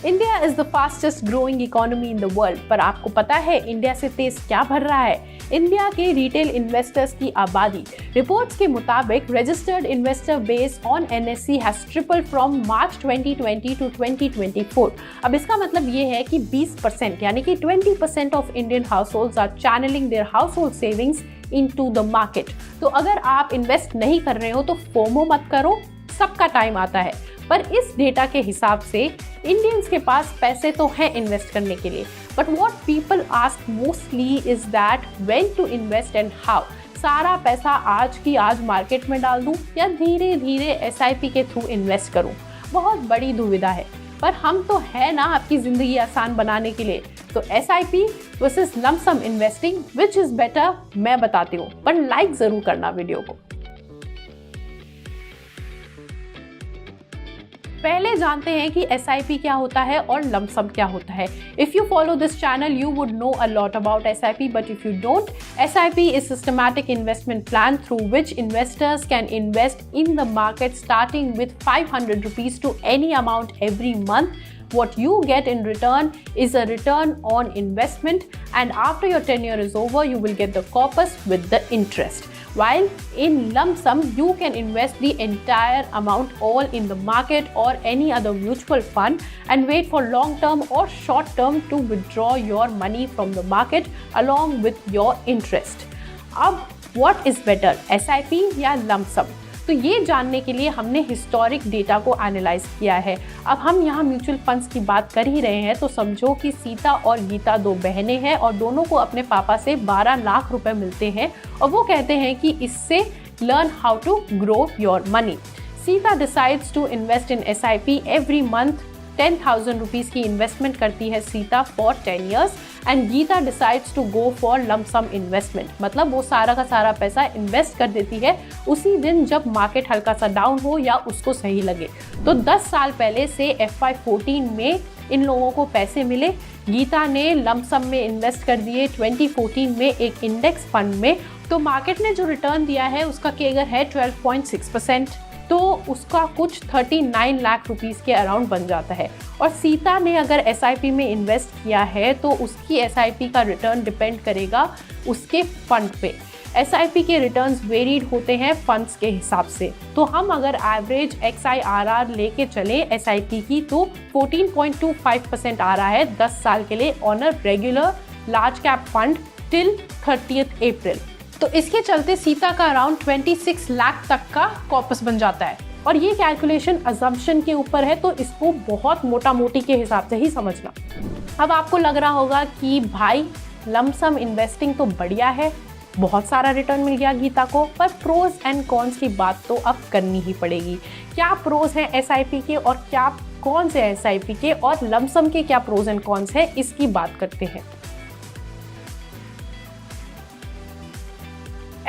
India is the fastest growing economy in the world, पर आपको पता है इंडिया से तेज क्या भर रहा है? इंडिया के रिटेल इन्वेस्टर्स की आबादी। रिपोर्ट्स के मुताबिक registered investor base on NSE has tripled from March 2020 to 2024। अब इसका मतलब ये है कि 20% यानी कि 20% of Indian households are channelling their household savings into the market. तो अगर आप इन्वेस्ट नहीं कर रहे हो तो फोमो मत करो, सबका टाइम आता है। पर इस डेटा के हिसाब से इंडियंस के पास पैसे तो हैं इन्वेस्ट करने के लिए, but what people ask mostly is that when to invest and how. सारा पैसा आज की आज मार्केट में डाल दूं या धीरे धीरे एसआईपी के थ्रू इन्वेस्ट करूं? बहुत बड़ी दुविधा है, पर हम तो है ना आपकी जिंदगी आसान बनाने के लिए। तो SIP versus lump sum investing, which is better, मैं बताती हूँ, पर लाइक जरूर करना वीडियो को। पहले जानते हैं कि SIP क्या होता है और लंप सम क्या होता है। If you follow this channel you would know a lot about SIP, but if you don't, SIP is systematic investment plan through which investors can invest in the market starting with 500 rupees to any amount every month. What you get in return is a return on investment, and after your tenure is over you will get the corpus with the interest. While in lump sum, you can invest the entire amount all in the market or any other mutual fund and wait for long term or short term to withdraw your money from the market along with your interest. अब what is better, SIP या lump sum? तो ये जानने के लिए हमने historic data को analyse किया है। अब हम यहाँ म्यूचुअल फंड्स की बात कर ही रहे हैं तो समझो कि सीता और गीता दो बहनें हैं और दोनों को अपने पापा से 12 लाख रुपए मिलते हैं और वो कहते हैं कि इससे learn how to grow your money. Sita decides to invest in SIP every month. 10,000 rupees की इन्वेस्टमेंट करती है Sita for 10 years and Gita decides to go for lump sum investment, मतलब वो सारा का सारा पैसा इन्वेस्ट कर देती है उसी दिन जब मार्केट हल्का सा डाउन हो या उसको सही लगे। तो 10 साल पहले से FY14 में इन लोगों को पैसे मिले। गीता ने लंप सम में इन्वेस्ट कर दिए 2014 में एक इंडेक्स फंड में, तो मार्केट ने जो रिटर्न दिया है उसका केगर है 12.6%, तो उसका कुछ 39 लाख रुपीस के अराउंड बन जाता है। और सीता ने अगर SIP में इन्वेस्ट किया है तो उसकी SIP का रिटर्न डिपेंड करेगा उसके फंड पे। SIP के रिटर्न्स वेरीड होते हैं फंड्स के हिसाब से, तो हम अगर एवरेज XIRR लेके चले SIP की तो 14.25% आ रहा है 10 साल के लिए on a regular large cap fund till 30th अप्रैल। तो इसके चलते सीता का अराउंड 26 लाख तक का कॉर्पस बन जाता है। और ये कैलकुलेशन अजम्पशन के ऊपर है तो इसको बहुत मोटा मोटी के हिसाब से ही समझना। अब आपको लग रहा होगा कि भाई लंप सम इन्वेस्टिंग तो बढ़िया है, बहुत सारा रिटर्न मिल गया गीता को, पर प्रोज एंड कॉन्स की बात तो अब करनी ही पड़ेगी। क्या प्रोज हैं SIP के और क्या कौन से SIP के, और लंप सम के क्या प्रोज एंड कॉन्स है, इसकी बात करते हैं।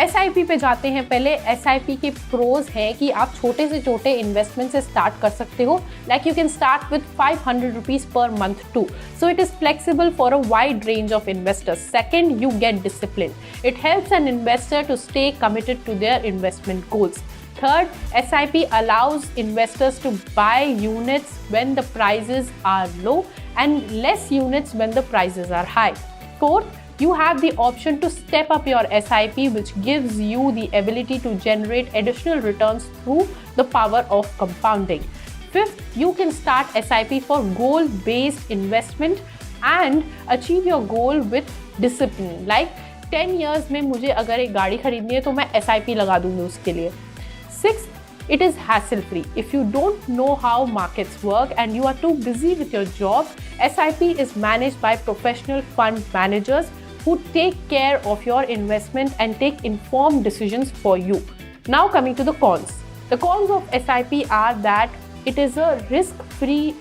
SIP पे जाते हैं। पहले SIP के प्रोज हैं कि आप छोटे से छोटे इन्वेस्टमेंट से स्टार्ट कर सकते हो, like you can start with 500 rupees per month too, so it is flexible for a wide range of investors. Second, you get discipline, it helps an investor to stay committed to their investment goals. Third, SIP allows investors to buy units when the prices are low and less units when the prices are high. Fourth, you have the option to step up your SIP, which gives you the ability to generate additional returns through the power of compounding. Fifth, you can start SIP for goal-based investment and achieve your goal with discipline. Like 10 years में मुझे अगर एक गाड़ी खरीदनी है तो मैं SIP लगा दूंगी उसके लिए। Sixth, it is hassle-free. If you don't know how markets work and you are too busy with your job, SIP is managed by professional fund managers who take care of your investment and take informed decisions for you. Now coming to the cons. The cons of SIP are that it is a risk-free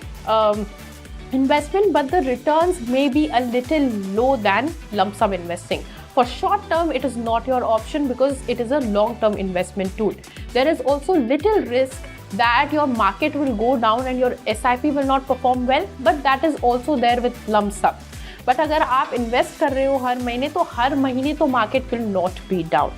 investment, but the returns may be a little low than lump sum investing. For short term, it is not your option because it is a long-term investment tool. There is also little risk that your market will go down and your SIP will not perform well, but that is also there with lump sum. But अगर आप invest कर रहे हो हर महीने तो हर महीने तो market will not be down.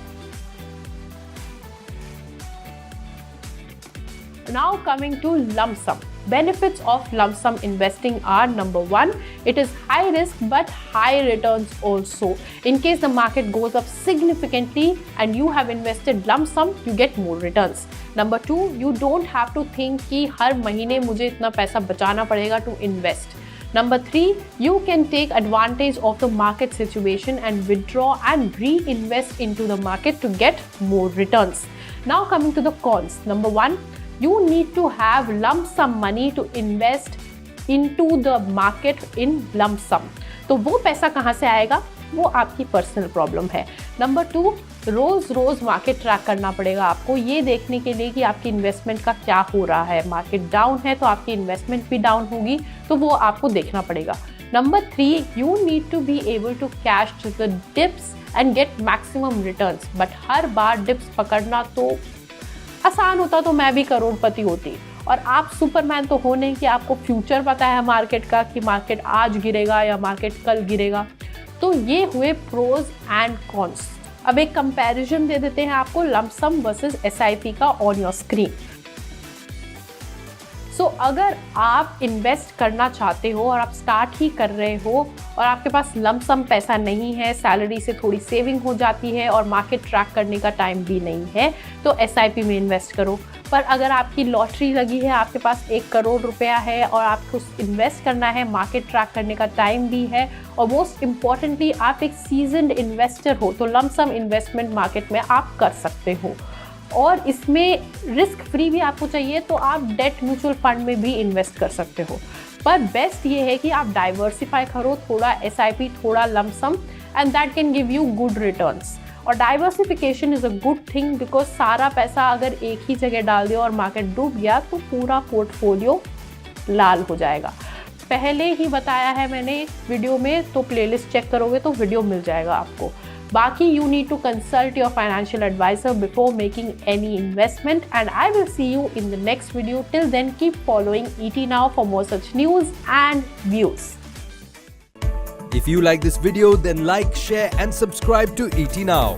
Now coming to lump sum. Benefits of lump sum investing are: number one, it is high risk but high returns also. In case the market goes up significantly and you have invested lump sum, you get more returns. Number two, you don't have to think कि हर महीने मुझे इतना पैसा बचाना पड़ेगा to invest. Number three, you can take advantage of the market situation and withdraw and reinvest into the market to get more returns. Now coming to the cons. Number one, you need to have lump sum money to invest into the market in lump sum. तो वो पैसा कहाँ से आएगा, वो आपकी personal problem है. Number two, रोज market track करना पड़ेगा आपको, ये देखने के लिए कि आपकी इन्वेस्टमेंट का क्या हो रहा है. मार्केट डाउन है तो आपकी इन्वेस्टमेंट भी डाउन होगी, तो वो आपको देखना पड़ेगा. Number three, you need to be able to catch the dips and get maximum returns. But हर बार डिप्स पकड़ना तो आसान होता तो मैं भी करोड़पति होती, और आप सुपरमैन तो हो नहीं कि आपको फ्यूचर पता है मार्केट का कि मार्केट आज गिरेगा या मार्केट कल गिरेगा. तो ये हुए प्रोज एंड कॉन्स. अब एक कंपैरिजन दे देते हैं आपको लंप सम वर्सेस एसआईपी का ऑन योर स्क्रीन. सो अगर आप इन्वेस्ट करना चाहते हो और आप स्टार्ट ही कर रहे हो और आपके पास लंप सम पैसा नहीं है, सैलरी से थोड़ी सेविंग हो जाती है और मार्केट ट्रैक करने का टाइम भी नहीं है, तो एसआईपी में इन्वेस्ट करो. पर अगर आपकी लॉटरी लगी है, आपके पास 1 करोड़ रुपया है और आपको इन्वेस्ट करना है, मार्केट ट्रैक करने का टाइम भी है और मोस्ट इम्पॉर्टेंटली आप एक सीजन्ड इन्वेस्टर हो, तो लंप सम इन्वेस्टमेंट मार्केट में आप कर सकते हो. और इसमें रिस्क फ्री भी आपको चाहिए तो आप डेट म्यूचुअल फंड में भी इन्वेस्ट कर सकते हो. पर बेस्ट ये है कि आप डाइवर्सिफाई करो, थोड़ा एसआईपी, थोड़ा lump sum, and that can give you good returns. और diversification is a good thing because सारा पैसा अगर एक ही जगह डाल दिया और मार्केट डूब गया तो पूरा पोर्टफोलियो लाल हो जाएगा. पहले ही बताया है मैंने वीडियो में, तो प्लेलिस्ट चेक करोगे तो वीडियो मिल जाएगा आपको. बाकी you need to consult your financial advisor before making any investment, and I will see you in the next video. Till then, keep following ET Now for more such news and views. If you like this video, then like, share and subscribe to ET Now.